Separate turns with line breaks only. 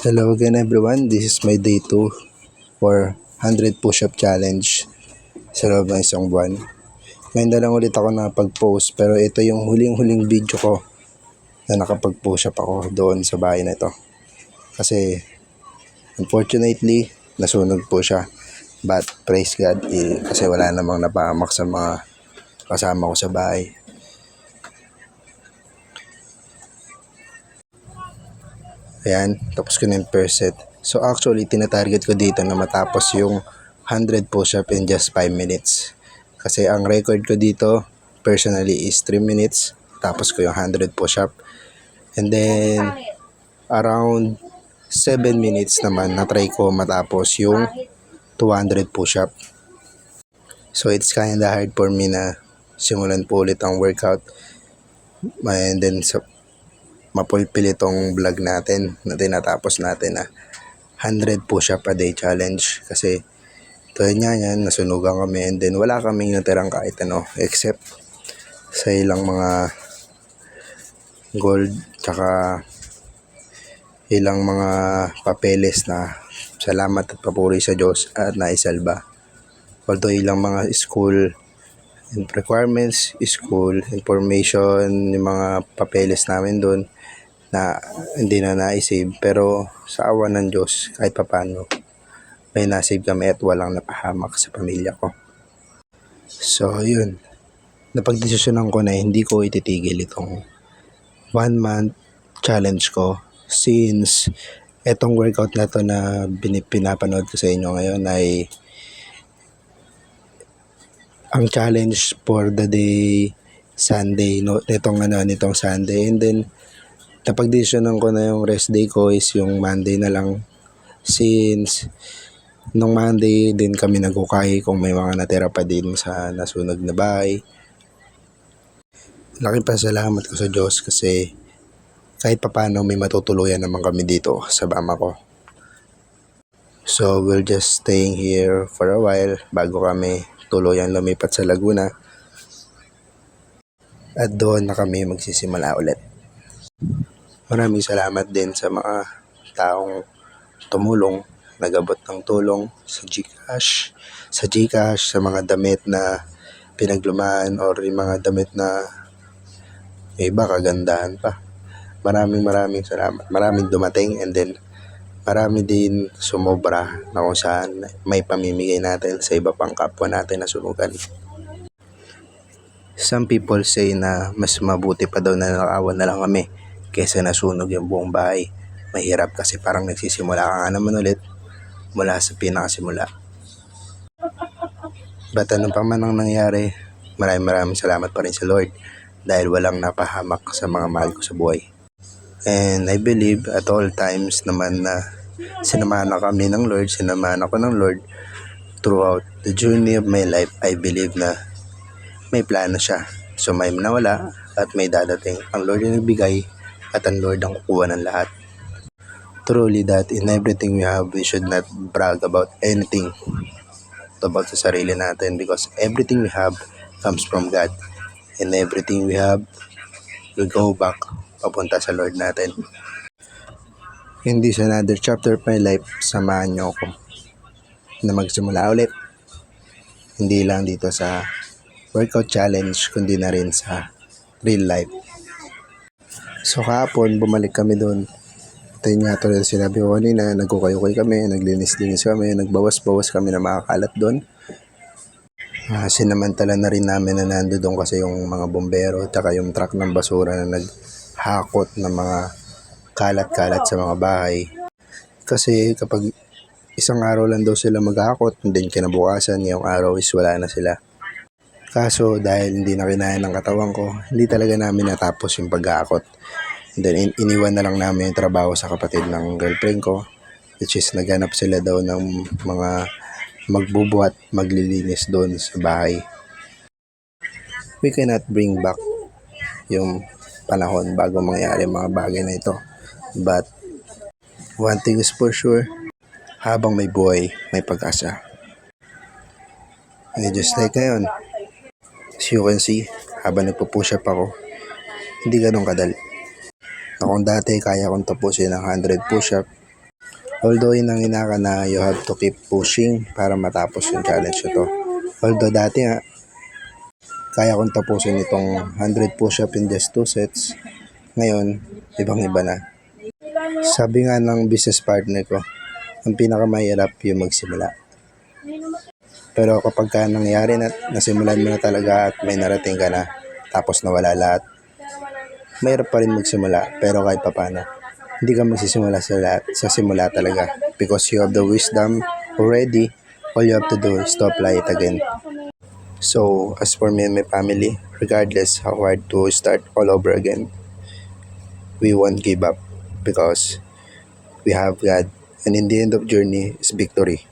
Hello again everyone, this is my day 2 for 100 push-up challenge sa loob ng isang buwan. Ngayon na lang ulit ako nakapag-post pero ito yung huling video ko na nakapag-push-up ako doon sa bahay na ito. Kasi unfortunately nasunog po siya, but praise God kasi wala namang napahamak sa mga kasama ko sa bahay. Ayan, tapos ko na yung first set. So actually, tinatarget ko dito na matapos yung 100 push-up in just 5 minutes. Kasi ang record ko dito, personally, is 3 minutes. Tapos ko yung 100 push-up. And then, around 7 minutes naman, na-try ko matapos yung 200 push-up. So it's kinda hard for me na simulan po ulit ang workout. And then, mapulpil itong vlog natin na tinatapos natin na 100 push-up a day challenge kasi tulad nga yan, nasunugan kami and then wala kaming natirang kahit ano except sa ilang mga gold tsaka ilang mga papeles na salamat at papuri sa Diyos at naisalba. Although ilang mga school requirements, school information, yung mga papeles namin doon na hindi na na-save, pero sa awa ng Diyos kahit papano may na-save kami at walang napahamak sa pamilya ko. So yun, napagdesisyonan ko na hindi ko ititigil itong 1 month challenge ko since etong workout na to na pinapanood ko sa inyo ngayon ay ang challenge for the day Sunday, no, nitong Sunday, and then napagdesisyonan ko na yung rest day ko is yung Monday na lang since nung Monday din kami nagkukay kung may mga natira pa din sa nasunog na bahay. Laking pasalamat ko sa Diyos kasi kahit papano may matutuluyan naman kami dito sa mama ko. So we'll just staying here for a while bago kami tuluyan lumipat sa Laguna at doon na kami magsisimula ulit. Maraming salamat din sa mga taong tumulong, nagabot ng tulong sa GCash, sa mga damit na pinaglumaan or yung mga damit na iba kagandahan pa. Maraming salamat. Maraming dumating and then marami din sumobra na kung saan may pamimigay natin sa iba pang kapwa natin na sunugan. Some people say na mas mabuti pa daw na nakawan na lang kami kaysa nasunog yung buong bahay. Mahirap kasi parang nagsisimula ka nga naman ulit mula sa pinakasimula. But ano pa man ang nangyari, maraming salamat pa rin sa Lord dahil walang napahamak sa mga mahal ko sa buhay. And I believe at all times naman na sinamahan kami ng Lord, sinamahan ako ng Lord throughout the journey of my life. I believe na may plano siya. So may nawala at may dadating. Ang Lord yung nagbigay at ang Lord ang kukuha ng lahat. Truly that in everything we have, we should not brag about anything about sa sarili natin because everything we have comes from God. And everything we have will go back papunta sa Lord natin. In this another chapter of my life, samahan niyo ako na magsimula ulit. Hindi lang dito sa workout challenge kundi na rin sa real life. So kahapon bumalik kami doon. Ito yung nga tulad sinabi ko kanina, nagkukay-ukay kami, naglinis-linis kami, nagbawas-bawas kami na makakalat doon. Sinamantala na rin namin na nando doon kasi yung mga bombero at yung truck ng basura na naghakot ng mga kalat-kalat sa mga bahay. Kasi kapag isang araw lang daw sila maghakot, and then kinabukasan, yung araw is wala na sila. Kaso dahil hindi na kinaya ng katawan ko, hindi talaga namin natapos yung paghakot. And then iniwan na lang namin yung trabaho sa kapatid ng girlfriend ko, which is naghanap sila daw ng mga magbubuhat, maglilinis doon sa bahay. We cannot bring back yung panahon bago mangyari mga bagay na ito. But one thing is for sure, habang may buhay, may pag-asa. And just like ngayon, as you can see, habang nagpo-push up ako, hindi ganun kadali. Kung dati kaya kong tapusin ng 100 push up, Although yun ang inaka na you have to keep pushing para matapos yung challenge ito. Although dati nga, kaya kong tapusin itong 100 push-up in just 2 sets. Ngayon, ibang-iba na. Sabi nga ng business partner ko, ang pinakamahirap yung magsimula. Pero kapag ka nangyari na, nasimulan mo na talaga at may narating ka na, tapos nawala lahat, mahirap pa rin magsimula, pero kahit papano, hindi ka magsisimula sa simula talaga. Because you have the wisdom already, all you have to do is to apply it again. So, as for me and my family, regardless how hard to start all over again, we won't give up because we have God, and in the end of journey is victory.